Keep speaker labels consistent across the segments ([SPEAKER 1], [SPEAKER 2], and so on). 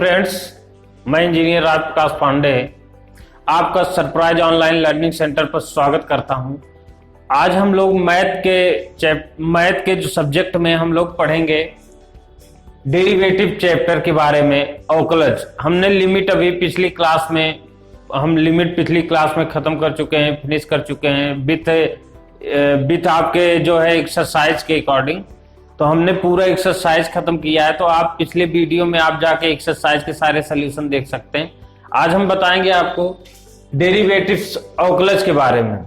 [SPEAKER 1] Friends, मैं engineer Raj Prakash Pandey आपका surprise online learning centre पर स्वागत करता हूं। आज हम लोग मैथ के जो सब्जेक्ट में हम लोग पढ़ेंगे डेरिवेटिव चैप्टर के बारे में। अवकलज हमने लिमिट अभी पिछली क्लास में खत्म कर चुके हैं, फिनिश कर चुके हैं विथ आपके जो है एक्सरसाइज के अकॉर्डिंग। तो हमने पूरा एक्सरसाइज खत्म किया है, तो आप पिछले वीडियो में आप जाके एक्सरसाइज के सारे सॉल्यूशन देख सकते हैं। आज हम बताएंगे आपको डेरिवेटिव्स अवकलज के बारे में।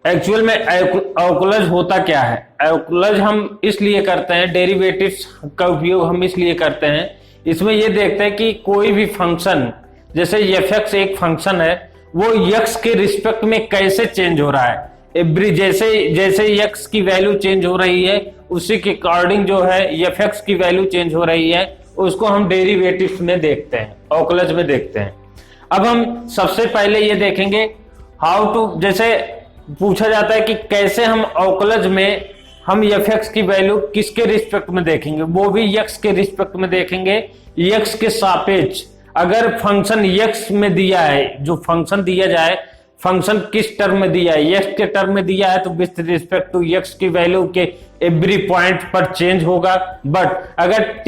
[SPEAKER 1] एक्चुअल में अवकलज होता क्या है? अवकलज हम इसलिए करते हैं, डेरिवेटिव्स का उपयोग हम इसलिए करते हैं, इसमें ये देखते हैं कि कोई भी फंक्शन, जैसे f(x) एक फंक्शन है, वो x के रिस्पेक्ट में कैसे चेंज हो रहा है। एवरी जैसे x की वैल्यू चेंज हो रही है, उसी के अकॉर्डिंग जो है f(x) की वैल्यू चेंज हो रही है, उसको हम डेरिवेटिव्स में देखते हैं, अवकलज में देखते हैं। अब हम सबसे पहले ये देखेंगे हाउ टू, जैसे पूछा जाता है कि कैसे हम अवकलज में हम f(x) की वैल्यू किसके रिस्पेक्ट में देखेंगे, वो भी x के रिस्पेक्ट में देखेंगे, x के सापेक्ष। अगर फंक्शन x में दिया है, जो फंक्शन दिया जाए, फंक्शन किस टर्म में दिया है, x के टर्म में दिया है, तो विथ रिस्पेक्ट टू x की वैल्यू के एवरी पॉइंट पर चेंज होगा। बट अगर t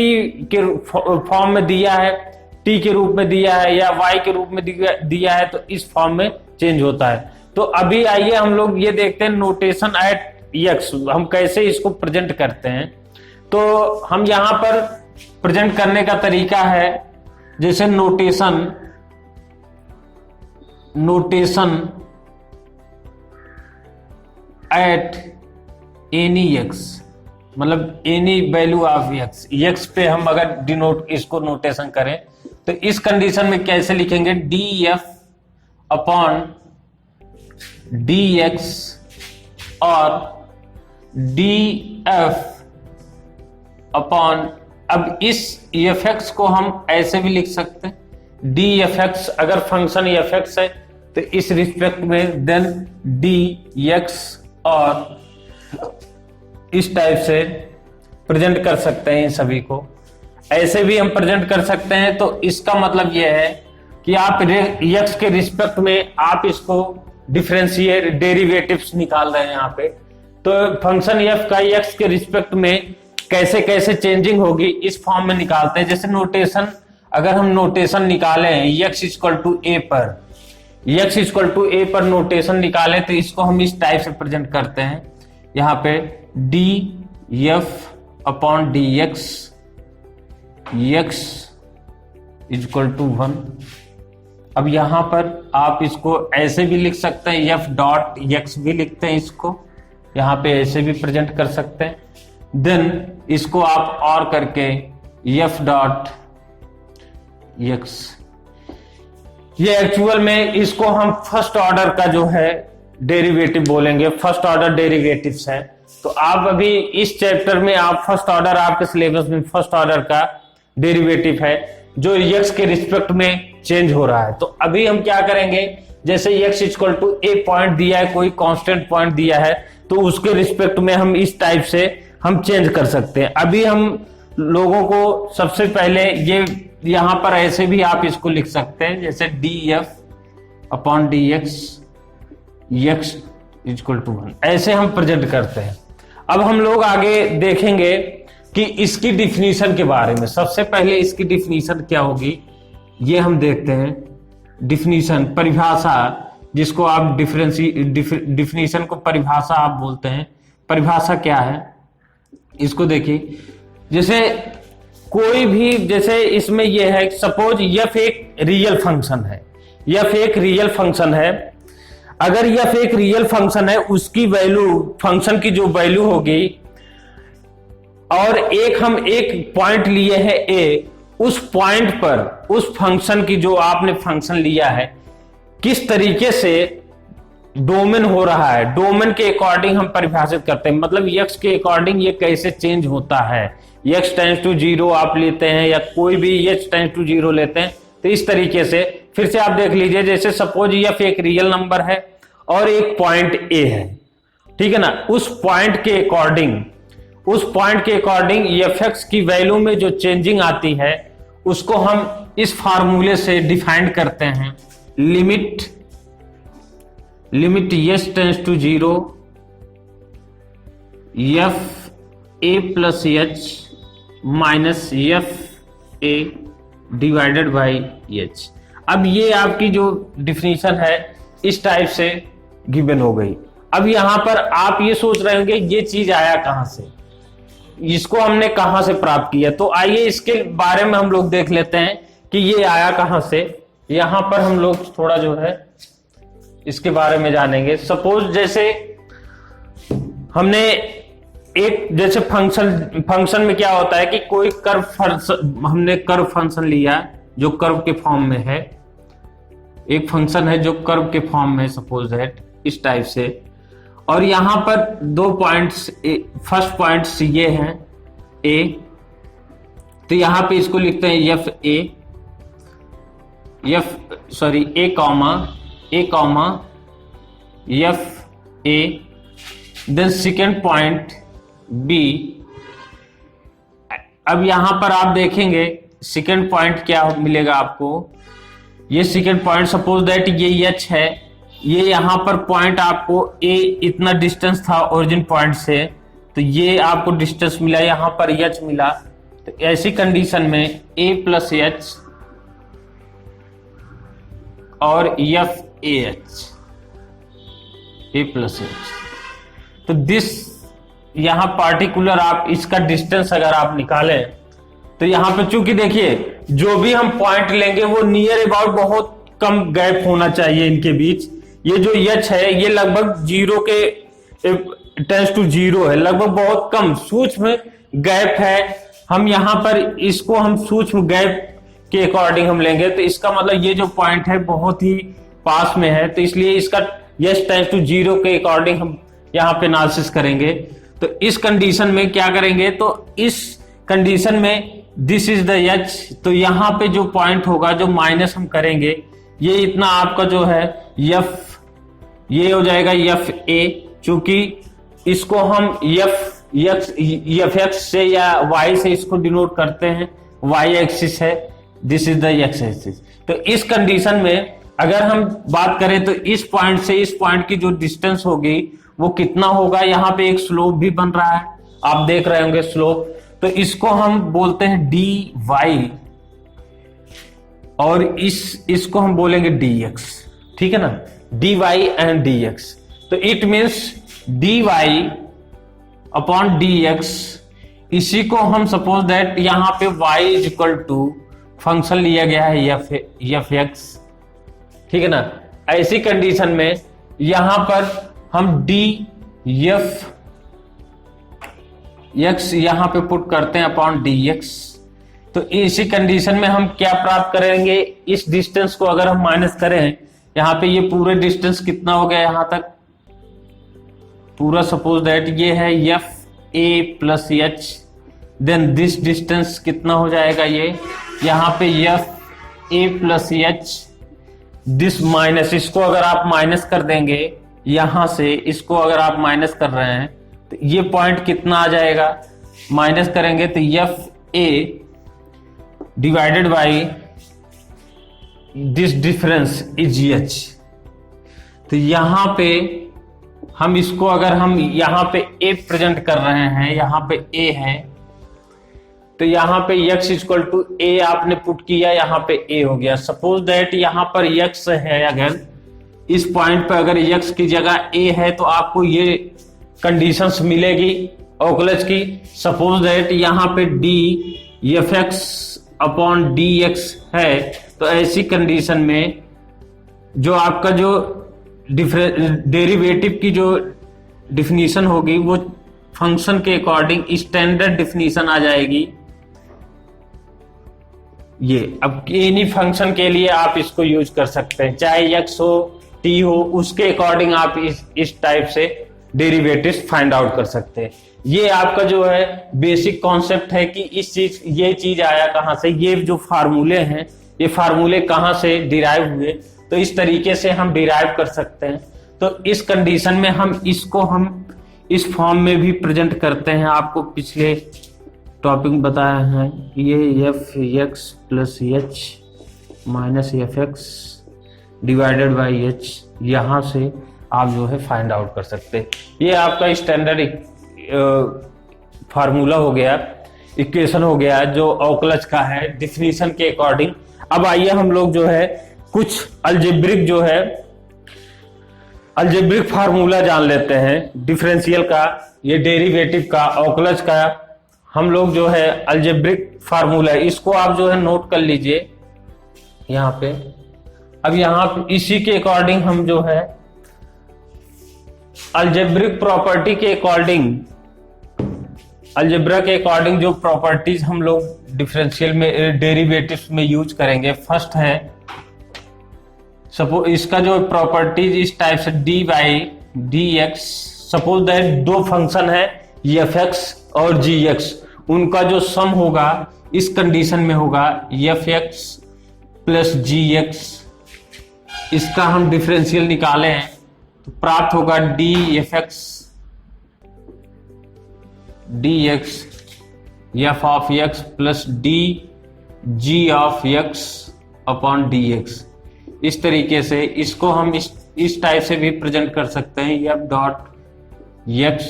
[SPEAKER 1] के फॉर्म में दिया है, t के रूप में दिया है या y के रूप में दिया है, तो इस फॉर्म में चेंज होता है। तो अभी आइए हम लोग ये देखते हैं नोटेशन एट x, हम कैसे इसको प्रेजेंट करते हैं। तो हम यहां पर प्रेजेंट करने का तरीका है, जैसे नोटेशन एट एनी x, मतलब एनी वैल्यू ऑफ x पे हम अगर डिनोट इसको नोटेशन करें, तो इस कंडीशन में कैसे लिखेंगे, df अपॉन dx और df अपॉन, अब इस f(x) को हम ऐसे भी लिख सकते हैं, df(x), अगर फंक्शन f(x) है तो इस रिस्पेक्ट में देन dx, और इस टाइप से प्रेजेंट कर सकते हैं इन सभी को। ऐसे भी हम प्रेजेंट कर सकते हैं। तो इसका मतलब यह है कि आप x के रिस्पेक्ट में आप इसको डिफरेंशिएट डेरिवेटिव्स निकाल रहे हैं यहाँ पे। तो फंक्शन f का x के रिस्पेक्ट में कैसे कैसे चेंजिंग होगी, इस फॉर्म में निकालते हैं। जैसे नोटेशन, अगर हम नोटेशन निकालें x इक्वल टू a पर नोटेशन निकाले, तो इसको हम इस टाइप से प्रेजेंट करते हैं, यहाँ पे df upon dx, x equal to 1। अब यहां पर आप इसको ऐसे भी लिख सकते हैं, f डॉट x भी लिखते हैं, इसको यहां पे ऐसे भी प्रेजेंट कर सकते हैं। देन इसको आप और करके f डॉट x, ये एक्चुअल में इसको हम फर्स्ट ऑर्डर का जो है डेरिवेटिव बोलेंगे, फर्स्ट ऑर्डर डेरिवेटिव्स है। तो आप अभी इस चैप्टर में आप फर्स्ट ऑर्डर, आपके सिलेबस में फर्स्ट ऑर्डर का डेरिवेटिव है जो x के रिस्पेक्ट में चेंज हो रहा है। तो अभी हम क्या करेंगे, जैसे x equal to a point दिया है, कोई कांस्टेंट पॉइंट दिया है, तो उसके रिस्पेक्ट में हम इस टाइप से हम चेंज कर सकते हैं। अभी हम लोगों को सबसे पहले ये यहां पर ऐसे भी आप इसको लिख सकते हैं, जैसे df upon dx, x equal to 1, ऐसे हम प्रेजेंट करते हैं। अब हम लोग आगे देखेंगे कि इसकी डिफिनीशन के बारे में। सबसे पहले इसकी डिफिनीशन क्या होगी, ये हम देखते हैं। डिफिनीशन, परिभाषा, जिसको आप डिफिनीशन को परिभाषा आप बोलते हैं। परिभाषा क्या है, इसको देखिए। जैसे कोई भी, जैसे इसमें यह है, सपोज f एक रियल फंक्शन है, f एक रियल फंक्शन है। अगर f एक रियल फंक्शन है, उसकी वैल्यू, फंक्शन की जो वैल्यू होगी, और हम एक पॉइंट लिए हैं a, उस पॉइंट पर उस फंक्शन की, जो आपने फंक्शन लिया है, किस तरीके से डोमेन हो रहा है, डोमेन के अकॉर्डिंग हम परिभाषित करते हैं। मतलब x के अकॉर्डिंग ये कैसे चेंज होता है, x टेंड्स टू 0 आप लेते हैं, या कोई भी h टेंड्स टू 0 लेते हैं। तो इस तरीके से फिर से आप देख लीजिए, जैसे सपोज f एक रियल नंबर है और एक पॉइंट a है, ठीक है ना। उस पॉइंट के अकॉर्डिंग f(x) की वैल्यू में जो चेंजिंग आती है, उसको हम इस फार्मूले से डिफाइन करते हैं, limit s tends to 0 F A plus H minus F A divided by H. अब ये आपकी जो डिफिनीशन है इस टाइप से गिवन हो गई। अब यहां पर आप ये सोच रहे होंगे ये चीज आया कहां से, इसको हमने कहां से प्राप्त किया। तो आइए इसके बारे में हम लोग देख लेते हैं कि ये आया कहां से। यहां पर हम लोग थोड़ा जो है इसके बारे में जानेंगे। सपोज जैसे हमने एक जैसे फंक्शन में क्या होता है कि कोई हमने कर्व फंक्शन लिया जो कर्व के फॉर्म में है, एक फंक्शन है जो कर्व के फॉर्म में, सपोज दैट इस टाइप से, और यहां पर 2 पॉइंट्स, फर्स्ट पॉइंट्स ये हैं ए, तो यहां पे इसको लिखते हैं A comma F A, then second point B. अब यहां पर आप देखेंगे सेकेंड पॉइंट क्या मिलेगा आपको, ये सेकेंड पॉइंट सपोज दैट ये एच है, ये यहां पर पॉइंट आपको ए इतना डिस्टेंस था ओरिजिन पॉइंट से, तो ये आपको डिस्टेंस मिला, यहां पर एच मिला। तो ऐसी कंडीशन में ए प्लस एच और F A H, A plus H, तो दिस यहां पार्टिकुलर आप इसका डिस्टेंस अगर आप निकालें तो यहां पे चूंकि देखिए जो भी हम पॉइंट लेंगे वो नियर अबाउट बहुत कम गैप होना चाहिए इनके बीच। ये जो एच है ये लगभग 0 के टेंस टू 0 है, लगभग बहुत कम सूक्ष्म गैप है। हम यहां पर इसको हम सूक्ष्म गैप के अकॉर्डिंग हम लेंगे तो इसका मतलब ये जो पॉइंट है बहुत ही पास में है, तो इसलिए इसका एच टेंस टू 0 के अकॉर्डिंग हम यहां पे एनालिसिस करेंगे। तो इस कंडीशन में क्या करेंगे, तो इस कंडीशन में दिस इज द एच, तो यहां पे जो पॉइंट होगा जो माइनस हम करेंगे ये इतना आपका जो है एफ, ये हो जाएगा एफ ए, चूंकि इसको हम एफ एक्स से या वाई से इसको डिनोट करते हैं, वाई एक्सिस है, this is the x axis. तो इस कंडीशन में अगर हम बात करें तो इस पॉइंट से इस पॉइंट की जो डिस्टेंस होगी वो कितना होगा, यहाँ पे एक स्लोप भी बन रहा है, आप देख रहे होंगे स्लोप, तो इसको हम बोलते हैं डी वाई और इसको हम बोलेंगे डी एक्स, ठीक है ना, D Y and D X. तो it means D Y upon D X, इसी को हम सपोज दैट यहां पे y is equal to function लिया गया है एफ एक्स, ठीक है ना। ऐसी कंडीशन में यहां पर हम डी एफ एक्स यहां पे पुट करते हैं अपॉन डी एक्स। तो इसी कंडीशन में हम क्या प्राप्त करेंगे, इस डिस्टेंस को अगर हम माइनस करें, यहां पे ये पूरे डिस्टेंस कितना हो गया यहां तक पूरा, सपोज दैट ये है F A plus H, then this distance कितना हो जाएगा, ये यहां पे F A plus H, this minus, इसको अगर आप माइनस कर देंगे यहां से, इसको अगर आप माइनस कर रहे हैं तो ये पॉइंट कितना आ जाएगा, माइनस करेंगे तो F A divided by this difference is H. तो यहां पे हम इसको अगर हम यहां पे ए प्रेजेंट कर रहे हैं, यहां पे ए है, तो यहां पे x इक्वल टू ए आपने पुट किया, यहां पे a हो गया। सपोज दैट यहां पर x है, अगर इस पॉइंट पे अगर x की जगह a है तो आपको ये कंडीशंस मिलेगी ओकलज की। सपोज दैट यहां पे d F X upon D x है, तो ऐसी कंडीशन में जो आपका जो डेरिवेटिव की जो डिफिनीशन होगी वो फंक्शन के अकॉर्डिंग स्टैंडर्ड डिफिनीशन आ जाएगी। ये अब एनी फंक्शन के लिए आप इसको यूज कर सकते हैं, चाहे एक्स हो टी हो, उसके अकॉर्डिंग आप इस टाइप से डेरिवेटिव्स फाइंड आउट कर सकते हैं। ये आपका जो है बेसिक कॉन्सेप्ट है कि ये चीज आया कहां से, ये जो फार्मूले हैं ये फार्मूले कहां से डिराइव हुए, तो इस तरीके से हम डिराइव कर सकते हैं। तो इस कंडीशन में हम इसको हम इस फॉर्म में भी प्रेजेंट करते हैं। आपको पिछले टॉपिक बताया है ये F X plus H minus F x divided by H, यहाँ से आप जो है फाइंड आउट कर सकते हैं। ये आपका स्टैंडर्ड फार्मूला हो गया, इक्वेशन हो गया जो ओकलज का है डिफिनीशन के अकॉर्डिंग। अब आइए हम लोग जो है कुछ अलजेब्रिक जो है अलजेब्रिक फार्मूला जान लेते हैं डिफरेंशियल का, ये डेरिवेटिव का, ओकलज का। हम लोग जो है अलजेब्रिक फार्मूला इसको आप जो है नोट कर लीजिए यहाँ पे। अब यहाँ पे इसी के अकॉर्डिंग हम जो है अलजेब्रिक प्रॉपर्टी के अकॉर्डिंग, अलजेब्रा के अकॉर्डिंग जो प्रॉपर्टीज हम लोग डिफरेंशियल में डेरिवेटिव्स में यूज करेंगे, फर्स्ट है सपोज इसका जो प्रॉपर्टीज इस टाइप से D by D x. Suppose that दो फंक्शन है एफ एक्स और जी एक्स, उनका जो सम होगा इस कंडीशन में होगा एफ एक्स प्लस जी एक्स। इसका हम डिफरेंशियल निकाले हैं तो प्राप्त होगा D F x D X F of x plus D G of X upon D x. इस तरीके से इसको हम इस टाइप से भी प्रेजेंट कर सकते हैं, एफ डॉट एक्स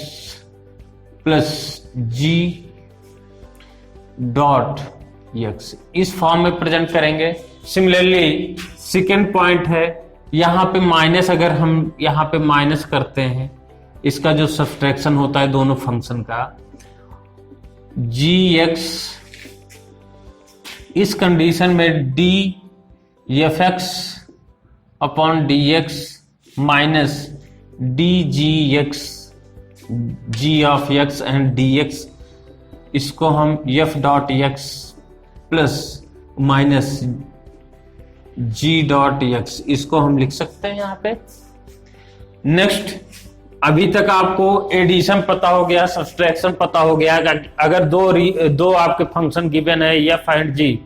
[SPEAKER 1] प्लस जी डॉट एक्स, इस फॉर्म में प्रेजेंट करेंगे। सिमिलरली सेकेंड पॉइंट है, यहां पे माइनस, अगर हम यहां पे माइनस करते हैं इसका जो सब्सट्रैक्शन होता है दोनों फंक्शन का, जी एक्स इस कंडीशन में D F X upon D X minus D G X G of X and D X, इसको हम F dot X plus minus G dot X, इसको हम लिख सकते हैं यहाँ पे। नेक्स्ट, अभी तक आपको एडिशन पता हो गया, सब्सट्रैक्शन पता हो गया। अगर दो आपके फंक्शन गिवन है एफ एंड जी,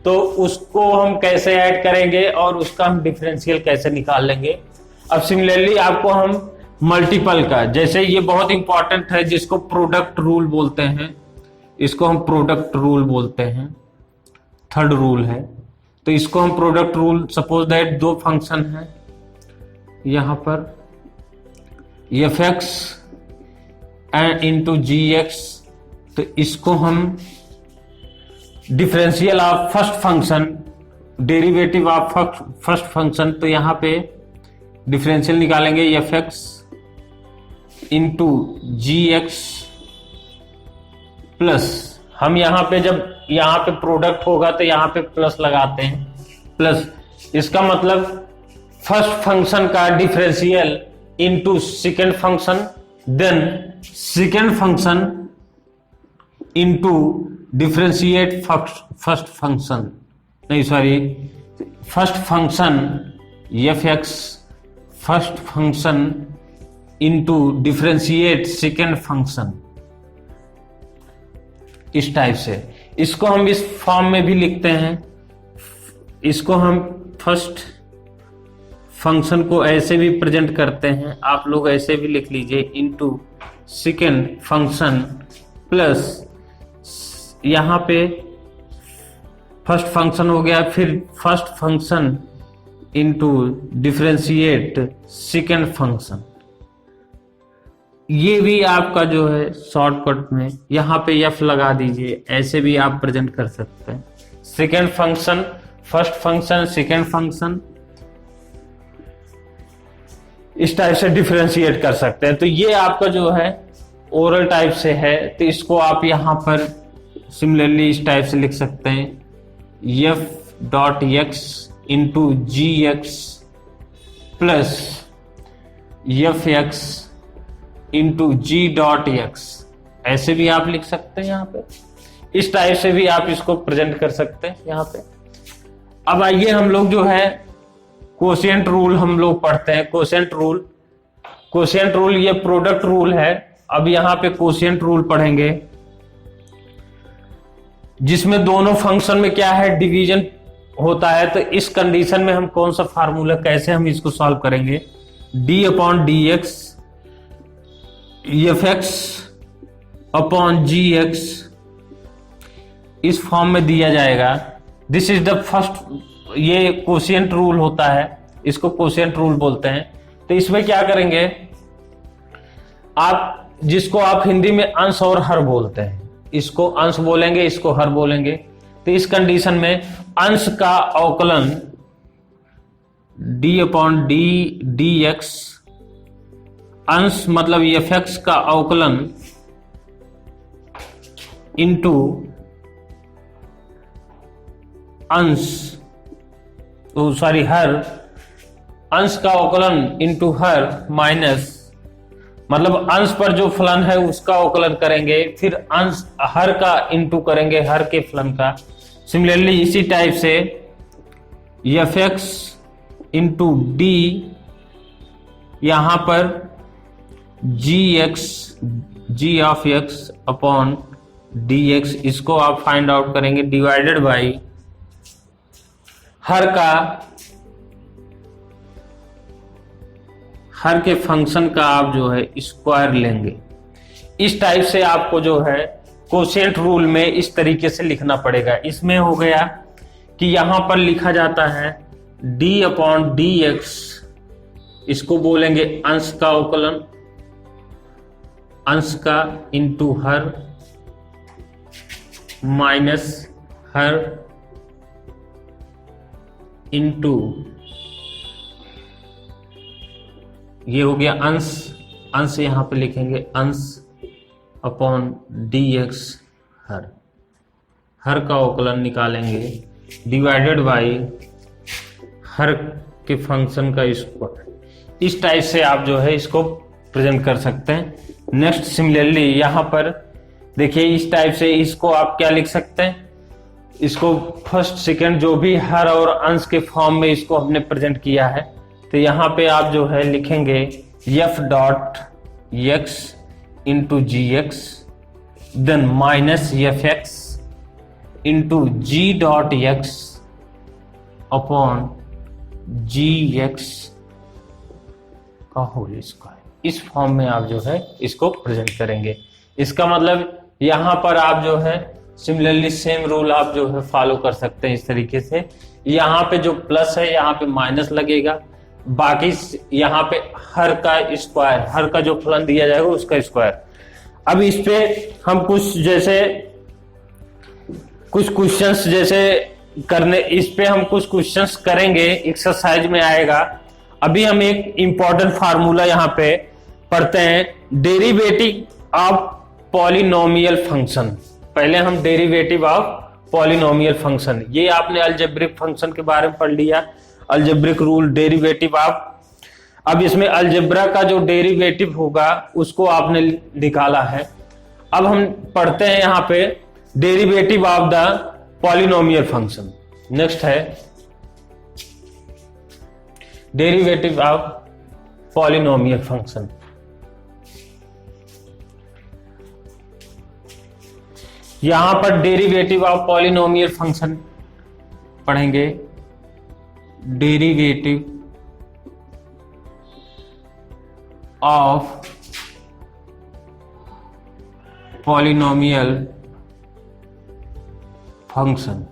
[SPEAKER 1] तो उसको हम कैसे ऐड करेंगे और उसका हम डिफरेंशियल कैसे निकाल लेंगे। अब सिमिलरली आपको हम मल्टीपल का, जैसे ये बहुत इंपॉर्टेंट है जिसको प्रोडक्ट रूल बोलते हैं, इसको हम प्रोडक्ट रूल बोलते हैं, थर्ड रूल है। तो इसको हम प्रोडक्ट रूल, सपोज दैट दो फंक्शन है यहां पर F X and into G X, तो इसको हम differential of first function, derivative of first function, तो यहां पे डिफरेंशियल निकालेंगे F X into G X plus, हम यहां पे जब यहां पे प्रोडक्ट होगा तो यहां पे प्लस लगाते हैं, प्लस इसका मतलब फर्स्ट फंक्शन का differential into second function, then second function into differentiate first function, नहीं sorry, first function F X first function into differentiate second function, इस टाइप से। इसको हम इस फॉर्म में भी लिखते हैं, इसको हम फर्स्ट फंक्शन को ऐसे भी प्रेजेंट करते हैं, आप लोग ऐसे भी लिख लीजिए, इंटू सेकेंड फंक्शन प्लस यहां पे फर्स्ट फंक्शन हो गया, फिर first function into differentiate second function. ये भी आपका जो है शॉर्टकट में यहां पे एफ लगा दीजिए, ऐसे भी आप प्रेजेंट कर सकते हैं। Second function, first function, second function, इस टाइप से डिफरेंशिएट कर सकते हैं। तो ये आपका जो है ओरल टाइप से है, तो इसको आप यहां पर सिमिलरली इस टाइप से लिख सकते हैं, F dot X into G X plus F X into G dot X, ऐसे भी आप लिख सकते हैं यहाँ पे। इस टाइप से भी आप इसको प्रेजेंट कर सकते हैं यहाँ पे। अब आइए हम लोग जो है कोशिएंट रूल हम लोग पढ़ते हैं। कोशिएंट रूल ये प्रोडक्ट रूल है। अब यहाँ पे कोशिएंट रूल पढ़ेंगे, जिसमें दोनों फंक्शन में क्या है, डिवीजन होता है। तो इस कंडीशन में हम कौन सा फार्मूला, कैसे हम इसको सॉल्व करेंगे, D upon D X F X upon G X इस फॉर्म में दिया जाएगा। दिस इज द फर्स्ट, ये कोशिएंट रूल होता है, इसको कोशिएंट रूल बोलते हैं। तो इसमें क्या करेंगे आप, जिसको आप हिंदी में अंश और हर बोलते हैं, इसको अंश बोलेंगे, इसको हर बोलेंगे। तो इस कंडीशन में अंश का अवकलन d अपॉन डी एक्स, अंश मतलब fx का अवकलन इंटू अंश, सॉरी हर, अंश का अवकलन इंटू हर माइनस, मतलब अंश पर जो फलन है उसका अवकलन करेंगे, फिर अंश हर का इंटू करेंगे हर के फलन का। सिमिलरली इसी टाइप से fx इंटू डी, यहां पर G of X upon D X, इसको आप फाइंड आउट करेंगे डिवाइडेड बाई हर के फंक्शन का आप जो है स्क्वायर लेंगे। इस टाइप से आपको जो है कोशिएंट रूल में इस तरीके से लिखना पड़ेगा। इसमें हो गया कि यहां पर लिखा जाता है d अपॉन डी एक्स, इसको बोलेंगे अंश का अवकलन, अंश का इंटू हर माइनस हर इंटू, ये हो गया अंश, अंश यहां पे लिखेंगे अंश अपॉन डी एक्स हर का अवकलन निकालेंगे डिवाइडेड बाई हर के फंक्शन का स्क्वायर। इस टाइप से आप जो है इसको प्रेजेंट कर सकते हैं। नेक्स्ट सिमिलरली यहां पर देखिए, इस टाइप से इसको आप क्या लिख सकते हैं, इसको फर्स्ट सेकंड जो भी हर और अंश के फॉर्म में इसको हमने प्रेजेंट किया है। तो यहां पे आप जो है लिखेंगे f dot X into G X, then minus F X into G dot X upon G X का होल स्क्वायर। इस फॉर्म में आप जो है इसको प्रेजेंट करेंगे। इसका मतलब यहां पर आप जो है सिमिलरली सेम रूल आप जो है फॉलो कर सकते हैं इस तरीके से। यहां पे जो प्लस है यहां पे माइनस लगेगा, बाकी यहां पे हर का स्क्वायर, हर का जो फलन दिया जाएगा उसका स्क्वायर। अब इस पे हम कुछ क्वेश्चंस जैसे करने, इस पे हम कुछ क्वेश्चंस करेंगे, एक्सरसाइज में आएगा। अभी हम एक इंपॉर्टेंट फार्मूला यहां पे पढ़ते हैं, डेरिवेटिव ऑफ पॉलिनोमियल फंक्शन। पहले हम डेरिवेटिव ऑफ पॉलिनोमियल फंक्शन, ये आपने अलजेब्रिक फंक्शन के बारे में पढ़ लिया, अलजेब्रिक रूल डेरिवेटिव ऑफ। अब इसमें अलजेब्रा का जो डेरिवेटिव होगा उसको आपने निकाला है। अब हम पढ़ते हैं यहां पे derivative of the polynomial function. Next है डेरिवेटिव ऑफ पॉलिनोमियल फंक्शन। यहां पर डेरिवेटिव ऑफ पॉलिनोमियल फंक्शन पढ़ेंगे, डेरिवेटिव ऑफ पॉलिनोमियल फंक्शन।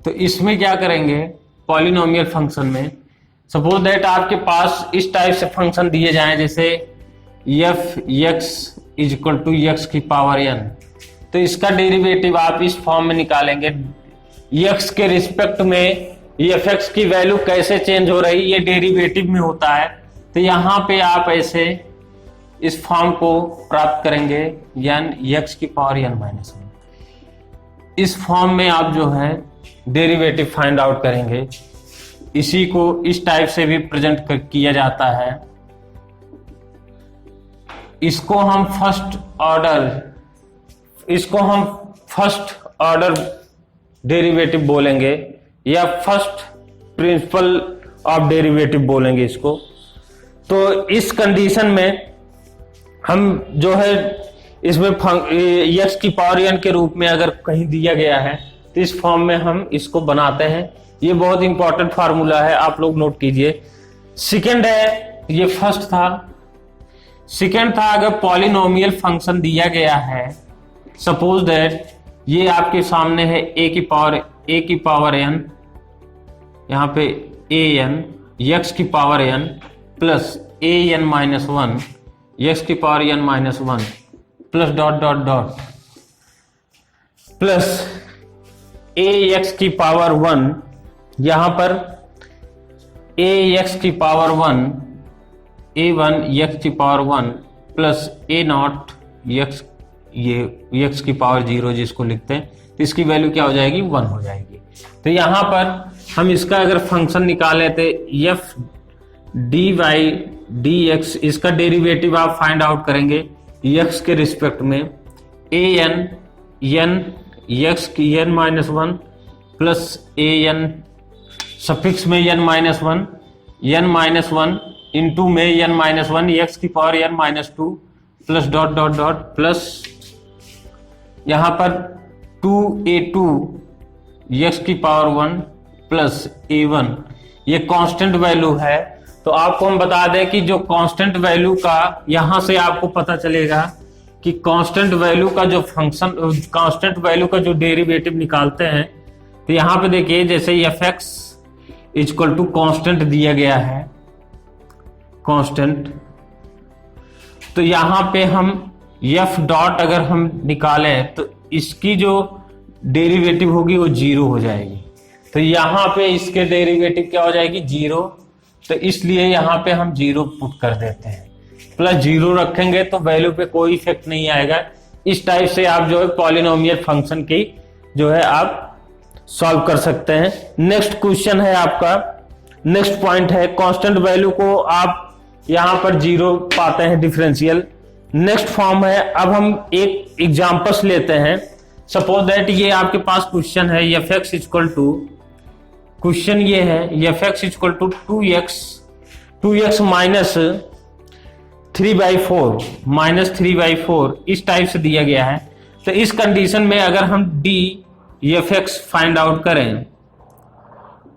[SPEAKER 1] तो इसमें क्या करेंगे, पॉलिनोमियल फंक्शन में सपोज दैट आपके पास इस टाइप से फंक्शन दिए जाएं, जैसे F X is equal to X की पावर एन। तो इसका डेरिवेटिव आप इस फॉर्म में निकालेंगे, एक्स के रिस्पेक्ट में एफ एक्स की वैल्यू कैसे चेंज हो रही ये डेरिवेटिव में होता है। तो यहां पे आप ऐसे इस फॉर्म को प्राप्त करेंगे, एन एक्स की पावर एन माइनस वन। इस फॉर्म में आप जो है डेरिवेटिव फाइंड आउट करेंगे। इसी को इस टाइप से भी प्रेजेंट किया जाता है। इसको हम फर्स्ट ऑर्डर डेरिवेटिव बोलेंगे या फर्स्ट प्रिंसिपल ऑफ डेरिवेटिव बोलेंगे इसको। तो इस कंडीशन में हम जो है इसमें एक्स की पावर एन के रूप में अगर कहीं दिया गया है तो इस फॉर्म में हम इसको बनाते हैं। ये बहुत इंपॉर्टेंट फार्मूला है, आप लोग नोट कीजिए। सेकंड है, ये फर्स्ट था। सेकंड था, अगर पॉलिनोमियल फंक्शन दिया गया है, सपोज दैट ये आपके सामने है a की पावर n, यहाँ पे an x की power n plus an minus 1 x की power n minus 1 plus dot dot dot plus ax की पावर 1, यहां पर ax की पावर 1 a1 x की power 1 plus a not x, ये x की पावर 0 जिसको लिखते हैं, तो इसकी वैल्यू क्या हो जाएगी, 1 हो जाएगी। तो यहां पर हम इसका अगर फंक्शन निकाले तो f dy dx, इसका डेरिवेटिव आप फाइंड आउट करेंगे x के रिस्पेक्ट में an n x की n minus 1 plus an suffix में n माइनस 1 इंटू में n माइनस 1 x की power n minus 2 plus dot dot dot plus यहां पर 2a2 x की पावर 1 प्लस a1, ये कांस्टेंट वैल्यू है। तो आपको हम बता दें कि जो कांस्टेंट वैल्यू का यहां से आपको पता चलेगा कि कांस्टेंट वैल्यू का जो फंक्शन, कांस्टेंट वैल्यू का जो डेरिवेटिव निकालते हैं, तो यहां पे देखिए जैसे fx इक्वल टू कांस्टेंट दिया गया है, कांस्टेंट, तो यहां पे हम f डॉट अगर हम निकालें तो इसकी जो डेरिवेटिव होगी वो 0 हो जाएगी। तो यहां पे इसके डेरिवेटिव क्या हो जाएगी, 0, तो इसलिए यहां पे हम 0 पुट कर देते हैं, प्लस 0 रखेंगे तो वैल्यू पे कोई इफेक्ट नहीं आएगा। इस टाइप से आप जो है पॉलिनोमियल फंक्शन की जो है आप सॉल्व कर सकते हैं। नेक्स्ट क्वेश्चन है आपका, नेक्स्ट पॉइंट है कांस्टेंट वैल्यू को आप यहां पर 0 पाते हैं डिफरेंशियल। नेक्स्ट फॉर्म है, अब हम एक एग्जांपल्स लेते हैं। सपोज दैट ये आपके पास क्वेश्चन है fx इक्वल टू, क्वेश्चन ये है fx equal to 2x minus 3/4 इस टाइप से दिया गया है। तो इस कंडीशन में अगर हम dfx फाइंड आउट करें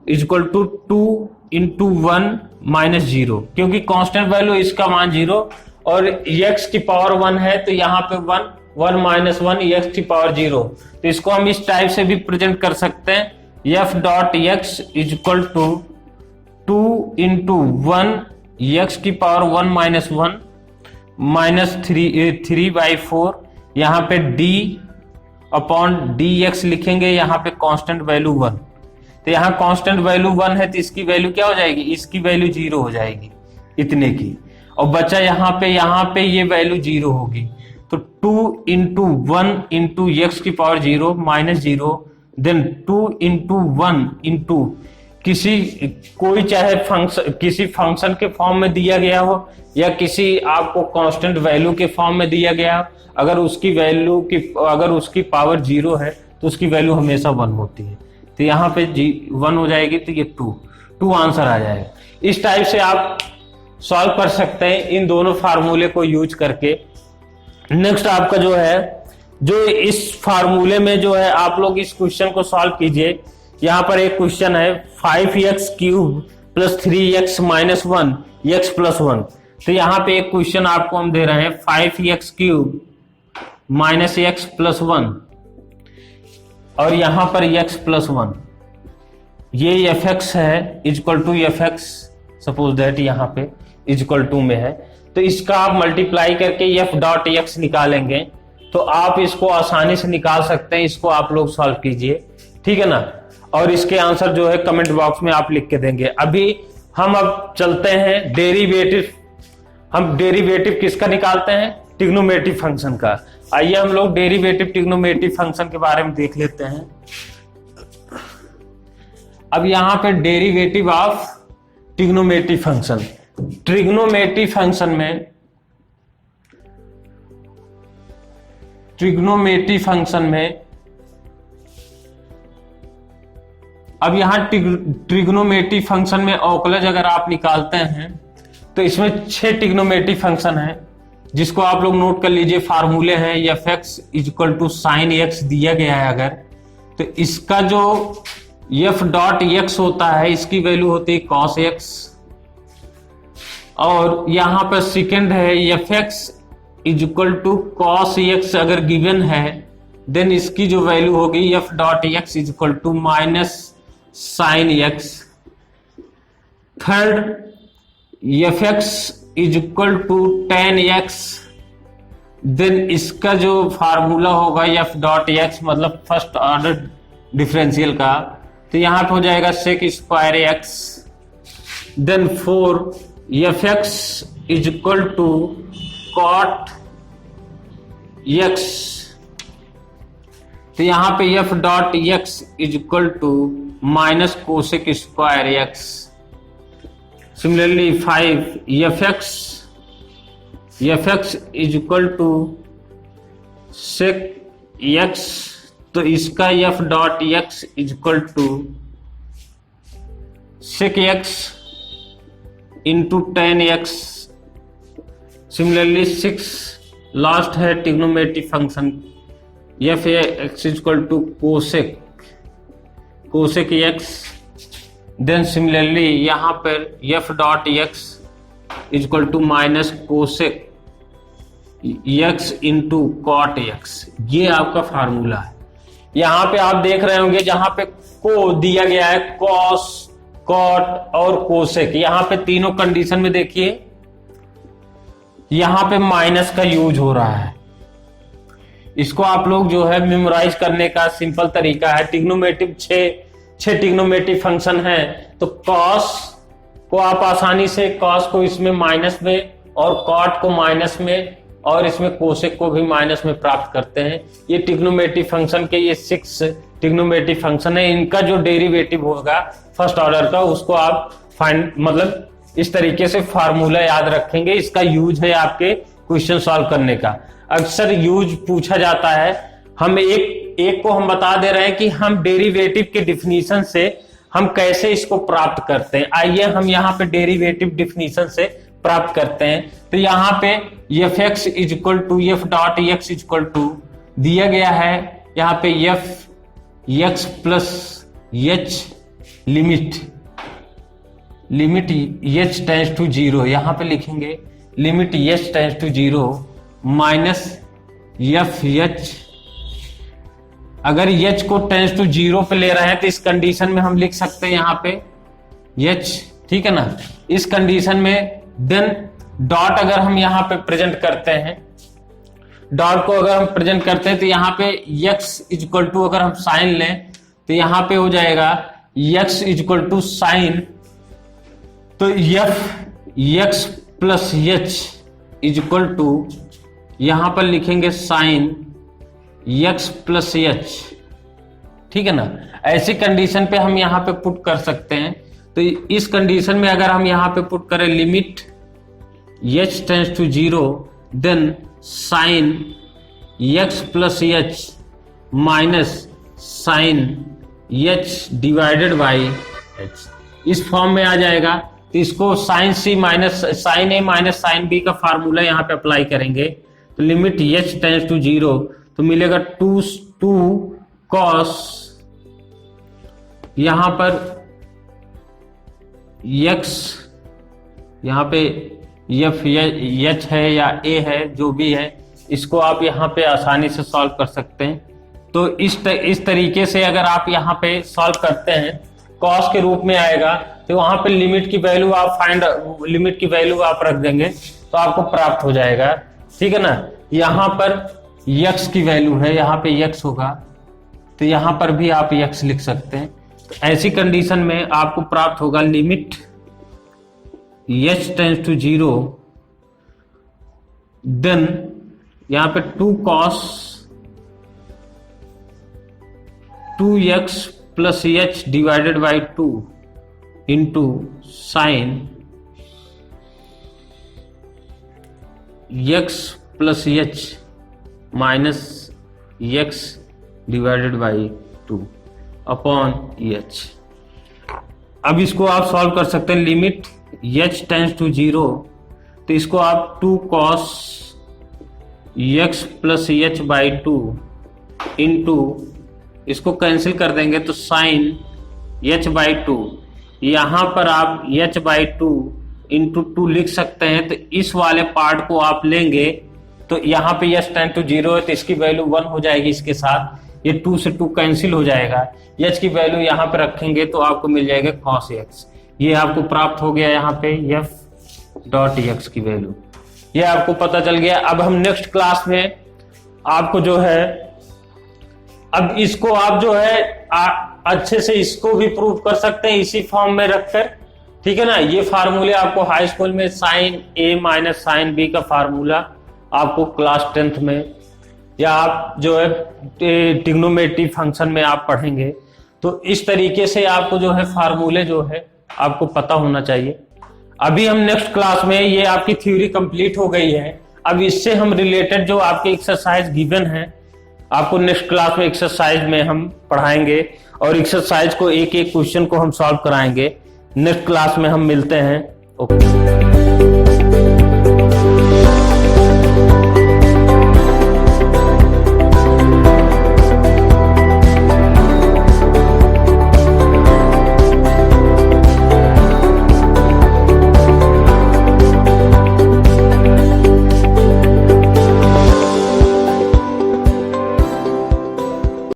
[SPEAKER 1] इक्वल टू 2 इंटू 1 माइनस 0, क्योंकि कांस्टेंट वैल्यू इसका मान 0 और x की पावर 1 है, तो यहाँ पे 1 माइनस 1 x की पावर 0, तो इसको हम इस टाइप से भी प्रेजेंट कर सकते हैं f dot x equal to 2 into 1 x की पावर 1 माइनस 1 माइनस 3/4, यहाँ पे d अपॉन dx लिखेंगे, यहाँ पे कांस्टेंट वैल्यू 1, तो यहाँ कांस्टेंट वैल्यू 1 है तो इसकी वैल्यू क्या हो जाएगी, इसकी वैल्यू 0 हो जाएगी इतने की, और बचा यहाँ पे ये वैल्यू 0 होगी। तो 2 इंटू 1 इंटू एक्स की power 0 minus 0, then 2 into 1 into कोई चाहे फंक्शन, किसी फंक्शन के फॉर्म में दिया गया हो या किसी आपको कांस्टेंट वैल्यू के फॉर्म में दिया गया हो, अगर उसकी पावर 0 है तो उसकी वैल्यू हमेशा 1 होती है। तो यहाँ पे 1 हो जाएगी, तो ये 2 आंसर आ जाएगा। इस टाइप से आप सॉल्व कर सकते हैं इन दोनों फार्मूले को यूज करके। नेक्स्ट आपका जो है, जो इस फार्मूले में जो है आप लोग इस क्वेश्चन को सॉल्व कीजिए। यहाँ पर एक क्वेश्चन है 5x cube plus 3x minus 1 x plus 1। तो यहाँ पे एक क्वेश्चन आपको हम दे रहे हैं 5x cube minus x plus 1 और यहाँ पर x प्लस 1, ये fx है equal to fx, suppose that यहाँ पे इक्वल टू में है, तो इसका आप मल्टीप्लाई करके f डॉट x निकालेंगे तो आप इसको आसानी से निकाल सकते हैं। इसको आप लोग सॉल्व कीजिए, ठीक है ना, और इसके आंसर जो है कमेंट बॉक्स में आप लिख के देंगे। अभी हम अब चलते हैं डेरिवेटिव। हम डेरिवेटिव किसका निकालते हैं, ट्रिग्नोमेट्रिक फंक्शन का। आइए हम लोग डेरिवेटिव ट्रिग्नोमेट्रिक फंक्शन के बारे में देख लेते हैं। अब यहां पे derivative of trigonometric function, trigonometric function में अब यहां ट्रिग्नोमेट्रिक फंक्शन में औकलज अगर आप निकालते हैं तो इसमें 6 ट्रिग्नोमेट्रिक फंक्शन है, जिसको आप लोग नोट कर लीजिए। फार्मूले हैं fx equal to sine x दिया गया है अगर, तो इसका जो f डॉट x होता है इसकी वैल्यू होती है cos x, और यहां पर सेकेंड है fx equal to cos x अगर गिवन है देन इसकी जो वैल्यू होगी F dot X is equal to minus sine X. Third, F X is equal to tan X, then इसका जो फार्मूला होगा एफ डॉट एक्स मतलब फर्स्ट ऑर्डर डिफरेंशियल का, तो यहां पे हो जाएगा sec square X. Then four, F X is equal to cot X, तो यहां पे F dot X is equal to minus cosec square X. Similarly five, F X is equal to sec X, तो इसका F dot X is equal to sec X into tan X. Similarly six, last है trigonometric function F X is equal to cosec X. Then similarly यहां पर F dot X is equal to minus cosec X into cot X. ये आपका formula है। यहां पे आप देख रहे होंगे जहां पे को दिया गया है कॉस, कॉट और कोसेक, यहां पे तीनों कंडीशन में देखिए यहां पे माइनस का यूज हो रहा है। इसको आप लोग जो है मेमोराइज करने का सिंपल तरीका है, ट्रिग्नोमेट्रिक छह ट्रिग्नोमेट्रिक फंक्शन है, तो कॉस को आप आसानी से कॉस को इसमें माइनस में और कॉट को माइनस में और इसमें कोसेक को भी माइनस में प्राप्त करते हैं। ये ट्रिग्नोमेट्रिक फंक्शन के ये 6 ट्रिग्नोमेट्रिक फंक्शन है। इनका जो डेरिवेटिव होगा फर्स्ट ऑर्डर का उसको आप फाइंड मतलब इस तरीके से फार्मूला याद रखेंगे। इसका यूज है आपके क्वेश्चन सॉल्व करने का। अक्सर यूज पूछा जाता है, हम एक को हम बता दे रहे हैं कि हम डेरिवेटिव के डिफिनीशन से हम कैसे इसको प्राप्त करते हैं। आइए हम यहाँ पे डेरिवेटिव डिफिनीशन से प्राप्त करते हैं। तो यहाँ पे F X is equal to F dot X is equal to दिया गया है यहाँ पे F X plus H limit H tends to zero, यहां पे लिखेंगे limit H tends to zero minus F H. अगर एच को टेंस टू जीरो पे ले रहे हैं तो इस कंडीशन में हम लिख सकते हैं यहाँ पे एच, ठीक है ना। इस कंडीशन में देन डॉट अगर हम यहाँ पे प्रेजेंट करते हैं, डॉट को अगर हम प्रेजेंट करते हैं तो यहाँ पे एक्स इज इक्वल टू अगर हम साइन लें तो यहाँ पे हो जाएगा X is equal to sine, तो F X plus H is equal to यहां पर लिखेंगे साइन एक्स प्लस एच, ठीक है ना। ऐसी कंडीशन पे हम यहां पे पुट कर सकते हैं। तो इस कंडीशन में अगर हम यहां पे पुट करें limit H tends to zero then sine X plus H minus sine H divided by H, इस फॉर्म में आ जाएगा। तो इसको sine C minus sine A minus sine B का फार्मूला यहां पे अप्लाई करेंगे तो limit H tends to zero तो मिलेगा टू कॉस, यहां पर एक्स यहां पे एफ एच है या ए है जो भी है, इसको आप यहां पे आसानी से सॉल्व कर सकते हैं। तो इस तरीके से अगर आप यहां पे सॉल्व करते हैं कॉस के रूप में आएगा तो वहां पे लिमिट की वैल्यू आप रख देंगे तो आपको प्राप्त हो जाएगा, ठीक है ना। यहां पर x की वैल्यू है, यहां पे x होगा तो यहां पर भी आप x लिख सकते हैं। तो ऐसी कंडीशन में आपको प्राप्त होगा limit h tends to zero then यहां पे 2 cos 2x plus H divided by 2 into sine X plus H minus X divided by 2 upon H. अब इसको आप सॉल्व कर सकते हैं limit H tends to zero, तो इसको आप 2 cos X plus H by 2 into इसको कैंसिल कर देंगे तो साइन एच बाई 2, यहां पर आप एच बाई 2 इंटू 2 लिख सकते हैं। तो इस वाले पार्ट को आप लेंगे तो यहाँ पे यस टेंड टू 0 है तो इसकी वैल्यू 1 हो जाएगी इसके साथ, ये 2 से 2 कैंसिल हो जाएगा, एच की वैल्यू यहाँ पे रखेंगे तो आपको मिल जाएगा cos x। ये आपको प्राप्त हो गया यहाँ पे f डॉट x की वैल्यू, ये आपको पता चल गया। अब हम नेक्स्ट क्लास में आपको जो है, अब इसको आप जो है अच्छे से इसको भी प्रूव कर सकते हैं इसी फॉर्म में रखकर, ठीक है ना। ये फार्मूले आपको हाई स्कूल में sign A minus sine B का फार्मूला आपको क्लास 10th में, या आप जो है ट्रिग्नोमेट्री फंक्शन में आप पढ़ेंगे, तो इस तरीके से आपको जो है फार्मूले जो है आपको पता होना चाहिए। अभी हम नेक्स्ट क्लास में, ये आपकी थ्योरी कंप्लीट हो गई है, अब इससे हम रिलेटेड जो आपके एक्सरसाइज गिवन है आपको नेक्स्ट क्लास में एक्सरसाइज में हम पढ़ाएंगे, और एक्सरसाइज को एक एक क्वेश्चन को हम सॉल्व कराएंगे। नेक्स्ट क्लास में हम मिलते हैं। ओके।